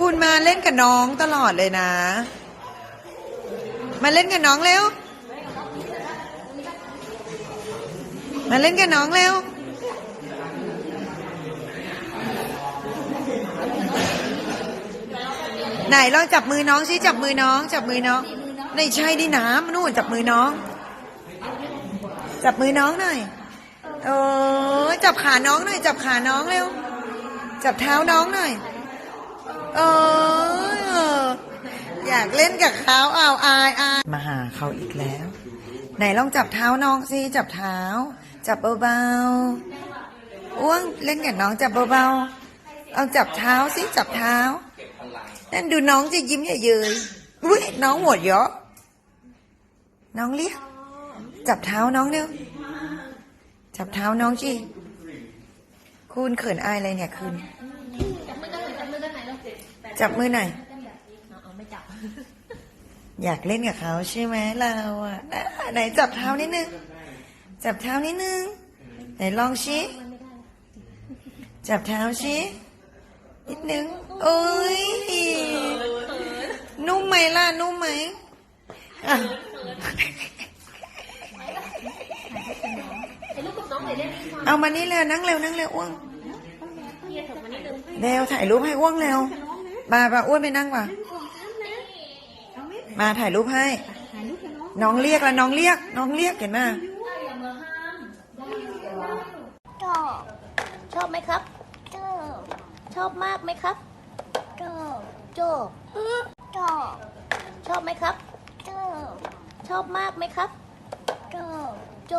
คุณมาเล่นกับน้องตลอดเลยนะมาเล่นกับน้องเร็วมาเล่นกับน้องเร็วไหนลองจับมือน้องสิจับมือน้องจับมือน้องไม่ใช่ดิน้ำนู่นจับมือน้องจับมือน้องหน่อยจับขาน้องหน่อยจับขาน้องเร็วจับเท้าน้องหน่อยอยากเล่นกับเขาอายมาหาเขาอีกแล้วไหนลองจับเท้าน้องสิจับเท้าจับเบาๆอ้วงเล่นกับน้องจับเบาๆเอาจับเท้าสิจับเท้านั่นดูน้องจะยิ้มเยยๆอุ้ยน้องหัวเราะน้องเรียกจับเท้าน้องเร็วจับเท้าน้องจีคุณเขินอายอะไรเนี่ยคุณจับมือหน่อยอยากเล่นกับเขาใช่ไหมเราอ่ะไหนจับเท้านิดนึงจับเท้านิดนึงไหนลองชี้จับเท้าชี้นิดนึงโอ้ยนุ่มไหมล่ะนุ่มไหมเอามานี่เร็วนั่งเร็วนั่งเร็วอ้วงเร็วถ่ายรูปให้อ้วงเร็วมาอ้วนไปนั่งป่ะมาถ่ายรูปให้น้องเรียกแล้วน้องเรียกเห็นไหมชอบไหมครับชอบมากไหมครับโจชอบไหมครับชอบมากไหมครับโจ